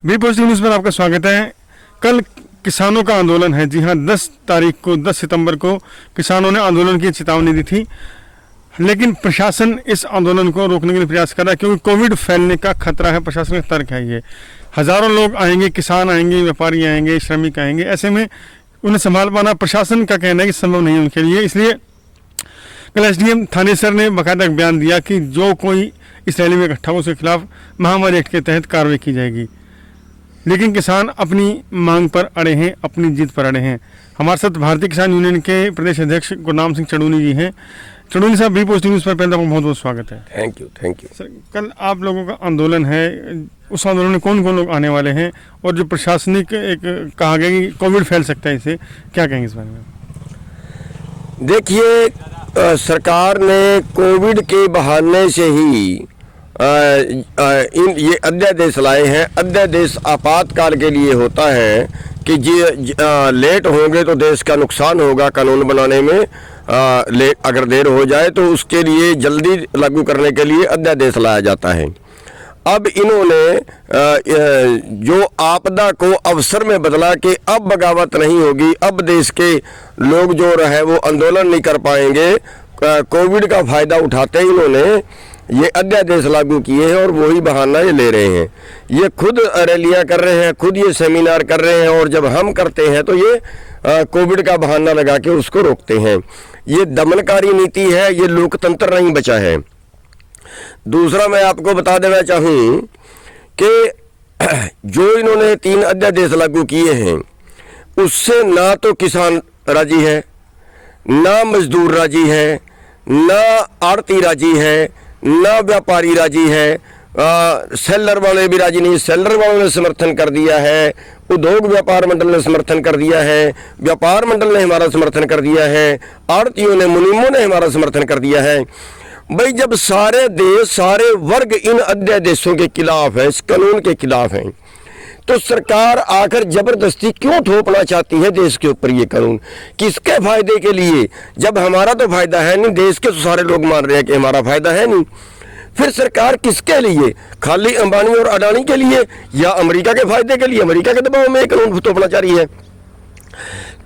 B positive news पर आपका स्वागत है। कल किसानों का आंदोलन है। जी हाँ, 10 सितंबर को किसानों ने आंदोलन की चेतावनी दी थी, लेकिन प्रशासन इस आंदोलन को रोकने के लिए प्रयास कर रहा है क्योंकि कोविड फैलने का खतरा है। प्रशासन का तर्क है ये। हज़ारों लोग आएंगे, किसान आएंगे, व्यापारी आएंगे, श्रमिक आएंगे, ऐसे में उन्हें संभाल पाना प्रशासन का कहना है कि संभव नहीं है उनके लिए। इसलिए कल एसडीएम थानेसर ने बाकायदा बयान दिया कि जो कोई इस रैली में इकट्ठा हो उसके खिलाफ महामारी एक्ट के तहत कार्रवाई की जाएगी। लेकिन किसान अपनी मांग पर अड़े हैं, अपनी जीत पर अड़े हैं। हमारे साथ भारतीय किसान यूनियन के प्रदेश अध्यक्ष गुरनाम सिंह चड़ूनी जी हैं। चड़ूनी साहब, बी पॉजिटिव न्यूज़ पर पहले बहुत बहुत स्वागत है। थैंक यू सर, कल आप लोगों का आंदोलन है, उस आंदोलन में कौन कौन लोग आने वाले हैं और जो प्रशासनिक एक कहा गया कि कोविड फैल सकता है, इसे क्या कहेंगे इस बारे में? देखिए, सरकार ने कोविड के बहाने से ही ये अध्यादेश लाए हैं। अध्यादेश आपातकाल के लिए होता है कि लेट होंगे तो देश का नुकसान होगा कानून बनाने में। अगर देर हो जाए तो उसके लिए जल्दी लागू करने के लिए अध्यादेश लाया जाता है। अब इन्होंने जो आपदा को अवसर में बदला कि अब बगावत नहीं होगी, अब देश के लोग जो रहे वो आंदोलन नहीं कर पाएंगे। कोविड का फायदा उठाते ही इन्होंने ये अध्यादेश लागू किए हैं और वही बहाना ये ले रहे हैं। ये खुद रैलियां कर रहे हैं, खुद ये सेमिनार कर रहे हैं, और जब हम करते हैं तो ये कोविड का बहाना लगा के उसको रोकते हैं। ये दमनकारी नीति है, ये लोकतंत्र नहीं बचा है। दूसरा मैं आपको बता देना चाहूँ कि जो इन्होंने 3 अध्यादेश लागू किए हैं उससे ना तो किसान राजी है, ना मजदूर राजी है, ना आड़ती राजी है, ना व्यापारी राजी है, सेलर वाले भी राजी नहीं। सेलर वालों ने समर्थन कर दिया है, उद्योग व्यापार मंडल ने समर्थन कर दिया है, व्यापार मंडल ने हमारा समर्थन कर दिया है, आड़तियों ने, मुनीमों ने हमारा समर्थन कर दिया है। भाई, जब सारे देश, सारे वर्ग इन अध्यादेशों के खिलाफ है, इस कानून के खिलाफ हैं, तो सरकार आकर जबरदस्ती क्यों थोपना चाहती है देश के ऊपर ये कानून? किसके फायदे के लिए? जब हमारा तो फायदा है नहीं, देश के तो सारे लोग मान रहे हैं कि हमारा फायदा है नहीं, फिर सरकार किसके लिए? खाली अंबानी और अडानी के लिए या अमेरिका के फायदे के लिए? अमेरिका के दबाव में कानून थोपना चाह रही है।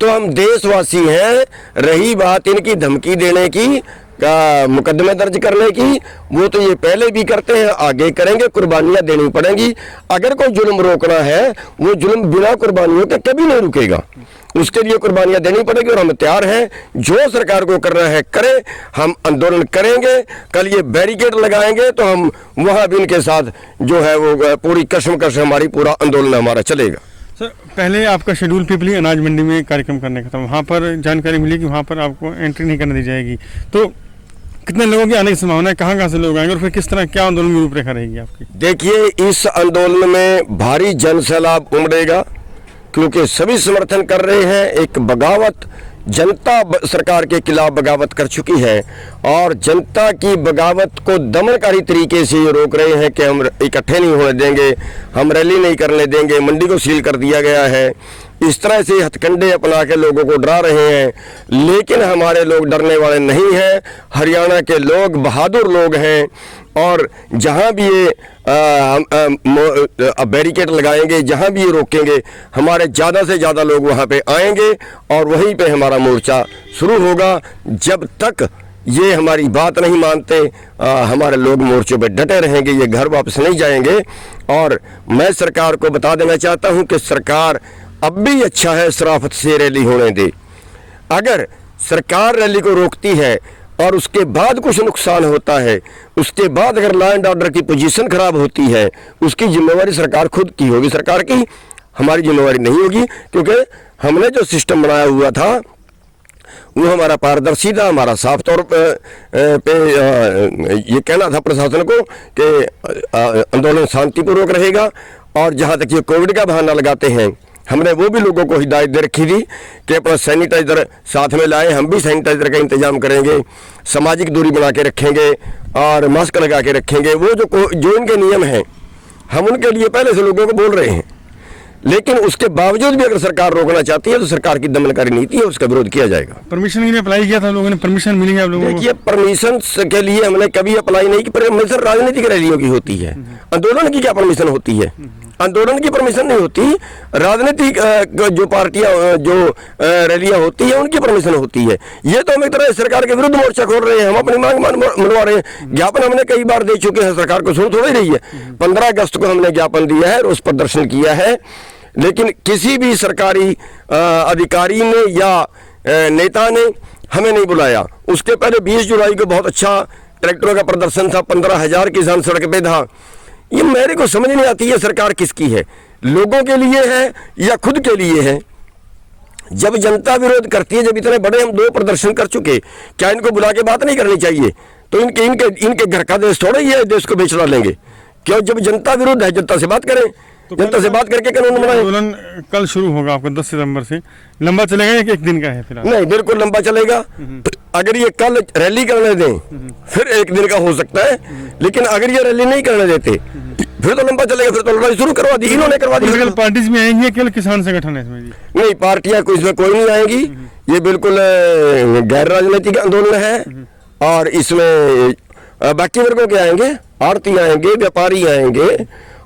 तो हम देशवासी हैं। रही बात इनकी धमकी देने की, मुकदमे दर्ज करने की, वो तो ये पहले भी करते हैं, आगे करेंगे। कुर्बानियां देनी पड़ेंगी। अगर कोई जुल्म रोकना है, वो जुल्म बिना कुर्बानियों के कभी नहीं रुकेगा। उसके लिए कुर्बानियां देनी पड़ेगी और हम तैयार हैं। जो सरकार को करना है करे, हम आंदोलन करेंगे। कल ये बैरिकेड लगाएंगे तो हम वहाँ भी इनके साथ जो है वो पूरी कशमकश हमारी, पूरा आंदोलन हमारा चलेगा। सर, पहले आपका शेड्यूल पीपली अनाज मंडी में कार्यक्रम करने का था, वहाँ पर जानकारी मिली कि वहाँ पर आपको एंट्री नहीं करने दी जाएगी, तो कितने लोगों की आने की संभावना है? कहाँ से लोग आएंगे और फिर किस तरह, क्या आंदोलन की रूपरेखा रहेगी आपकी? देखिए, इस आंदोलन में भारी जन सैलाब उमड़ेगा क्योंकि सभी समर्थन कर रहे हैं। एक बगावत, जनता सरकार के खिलाफ बगावत कर चुकी है और जनता की बगावत को दमनकारी तरीके से ये रोक रहे हैं कि हम इकट्ठे नहीं होने देंगे, हम रैली नहीं करने देंगे, मंडी को सील कर दिया गया है। इस तरह से हथकंडे अपना के लोगों को डरा रहे हैं, लेकिन हमारे लोग डरने वाले नहीं हैं। हरियाणा के लोग बहादुर लोग हैं और जहां भी ये बैरिकेड लगाएंगे, जहां भी ये रोकेंगे, हमारे ज़्यादा से ज़्यादा लोग वहां पे आएंगे और वहीं पे हमारा मोर्चा शुरू होगा। जब तक ये हमारी बात नहीं मानते, हमारे लोग मोर्चों पे डटे रहेंगे, ये घर वापस नहीं जाएंगे। और मैं सरकार को बता देना चाहता हूँ कि सरकार अब भी अच्छा है, शराफत से रैली होने दे। अगर सरकार रैली को रोकती है और उसके बाद कुछ नुकसान होता है, उसके बाद अगर लॉ एंड ऑर्डर की पोजीशन खराब होती है, उसकी जिम्मेवारी सरकार खुद की होगी, सरकार की, हमारी जिम्मेवारी नहीं होगी। क्योंकि हमने जो सिस्टम बनाया हुआ था वो हमारा पारदर्शी था, हमारा साफ तौर पे ये कहना था प्रशासन को कि आंदोलन शांतिपूर्वक रहेगा। और जहाँ तक ये कोविड का बहाना लगाते हैं, हमने वो भी लोगों को हिदायत दे रखी थी कि अपना सैनिटाइज़र साथ में लाएं। हम भी सैनिटाइज़र का इंतजाम करेंगे, सामाजिक दूरी बना के रखेंगे और मास्क लगा के रखेंगे। वो जो इनके नियम हैं, हम उनके लिए पहले से लोगों को बोल रहे हैं। लेकिन उसके बावजूद भी अगर सरकार रोकना चाहती है तो सरकार की दमनकारी नीति है, उसका विरोध किया जाएगा। परमिशन के लिए अप्लाई किया था लोगों ने, परमिशन मिली है आप लोगों को? देखिए, परमिशन के लिए हमने कभी अप्लाई नहीं की। परमिशन राजनीतिक रैलियों की होती है, आंदोलन की क्या परमिशन होती है? आंदोलन की परमिशन नहीं होती, राजनीतिक जो पार्टियां जो रैलियां होती है उनकी परमिशन होती है। ये तो हम एक तरह सरकार के विरुद्ध मोर्चा खोल रहे हैं, हम अपनी मांग मनवा रहे हैं। ज्ञापन हमने कई बार दे चुके हैं, सरकार को सुन थोड़ी रही है। 15 अगस्त को हमने ज्ञापन दिया है, रोष प्रदर्शन किया है, लेकिन किसी भी सरकारी अधिकारी ने या नेता ने हमें नहीं बुलाया। उसके पहले 20 जुलाई को बहुत अच्छा ट्रैक्टरों का प्रदर्शन था, 15,000 किसान सड़क पे था। ये मेरे को समझ नहीं आती है सरकार किसकी है, लोगों के लिए है या खुद के लिए है। जब जनता विरोध करती है, जब इतने बड़े हम 2 प्रदर्शन कर चुके, क्या इनको बुला के बात नहीं करनी चाहिए? तो इनके घर का देश थोड़ा ही है, देश को बेच डालेंगे। क्यों? जब जनता विरोध है, जनता से बात करें, तो जनता से बात करके कानून बनाए। आंदोलन कल शुरू होगा आपका 10 सितंबर से, लंबा चलेगा या एक दिन का है फिलहाल? नहीं, बिल्कुल लंबा चलेगा। अगर ये कल रैली करने दें फिर एक दिन का हो सकता है, लेकिन अगर ये रैली नहीं करने देते फिर तो लंबा चलेगा, फिर तो लड़ाई शुरू करवा दी, इन्होंने करवा दी। पॉलिटिकल पार्टीज में आएंगी या केवल किसान संगठन है इसमें जी? नहीं, पार्टियां इसमें कोई नहीं आएंगी, ये बिल्कुल गैर राजनीतिक आंदोलन है। और इसमें बाकी वर्गों के आएंगे, आड़ती आएंगे, व्यापारी आएंगे,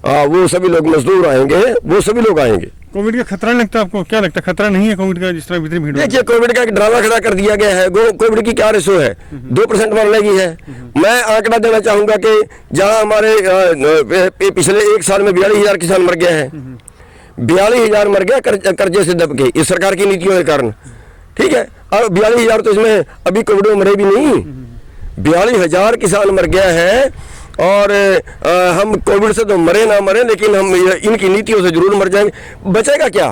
वो सभी लोग, मजदूर आएंगे, वो सभी लोग आएंगे। कोविड का खतरा नहीं लगता आपको? क्या लगता है खतरा नहीं है कोविड का, जिस तरह इतनी भीड़? देखिए, कोविड का एक ड्रामा खड़ा कर दिया गया है। कोविड की क्या रेशो है? 2% मरने की है। मैं आंकड़ा देना चाहूंगा कि जहां हमारे पिछले 1 साल में 42,000 किसान मर गए हैं, 42,000 मर गया कर्जे से दब के, इस सरकार की नीतियों के कारण। ठीक है, और 42,000 तो इसमें अभी कोविड में मरे भी नहीं, 42,000 किसान मर गया है। और हम कोविड से तो मरे ना मरे, लेकिन हम इनकी नीतियों से जरूर मर जाएंगे। बचेगा क्या?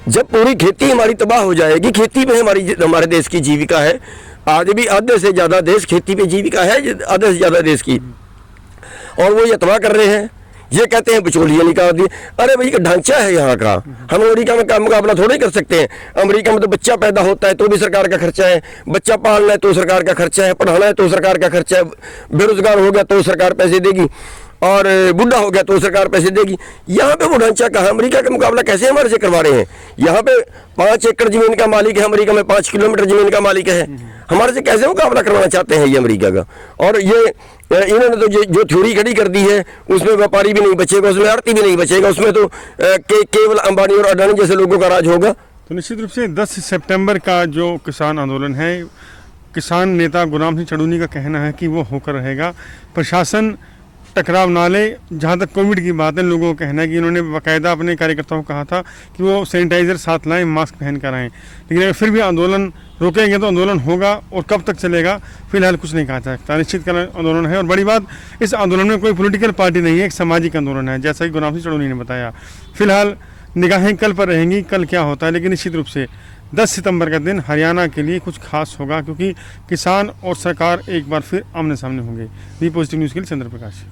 जब पूरी खेती हमारी तबाह हो जाएगी। खेती पे हमारे देश की जीविका है। आज भी आधे से ज्यादा देश खेती पे जीविका है, आधे से ज्यादा देश की, और वो ये तबाह कर रहे हैं। ये कहते हैं बिचौलियां निकाल दी। अरे भाई, ढांचा है यहाँ का, हम अमेरिका में का मुकाबला थोड़ी कर सकते हैं। अमेरिका में तो बच्चा पैदा होता है तो भी सरकार का खर्चा है, बच्चा पालना है तो सरकार का खर्चा है, पढ़ाना है तो सरकार का खर्चा है, बेरोजगार हो गया तो सरकार पैसे देगी, और बुढ़ा हो गया तो सरकार पैसे देगी। यहाँ पे वो ढांचा कहाँ? अमेरिका का मुकाबला कैसे हमारे से करवा रहे हैं? यहाँ पे 5 एकड़ जमीन का मालिक है, अमेरिका में 5 किलोमीटर जमीन का मालिक है। हमारे से कैसे मुकाबला करवाना चाहते हैं ये अमेरिका का? और ये इन्होंने तो जो थ्योरी खड़ी कर दी है, उसमें व्यापारी भी नहीं बचेगा, उसमें आड़ती भी नहीं बचेगा, उसमें तो केवल अंबानी और अडानी जैसे लोगों का राज होगा। तो निश्चित रूप से 10 सितंबर का जो किसान आंदोलन है, किसान नेता गुलाम सिंह चड़ूनी का कहना है कि वो होकर रहेगा। प्रशासन टकराव ना ले। जहाँ तक कोविड की बात है, लोगों का कहना है कि इन्होंने बाकायदा अपने कार्यकर्ताओं को कहा था कि वो सैनिटाइजर साथ लाएं, मास्क पहन कर आएँ, लेकिन अगर फिर भी आंदोलन रोकेंगे तो आंदोलन होगा, और कब तक चलेगा फिलहाल कुछ नहीं कहा जा सकता। निश्चित आंदोलन है, और बड़ी बात, इस आंदोलन में कोई पॉलिटिकल पार्टी नहीं है, एक सामाजिक आंदोलन है, जैसा कि गुलाम सिंह चड़ूनी ने बताया। फिलहाल निगाहें कल पर रहेंगी, कल क्या होता है, लेकिन निश्चित रूप से 10 सितंबर का दिन हरियाणा के लिए कुछ खास होगा, क्योंकि किसान और सरकार एक बार फिर आमने सामने होंगे। वी पॉजिटिव न्यूज़ के लिए चंद्र प्रकाश।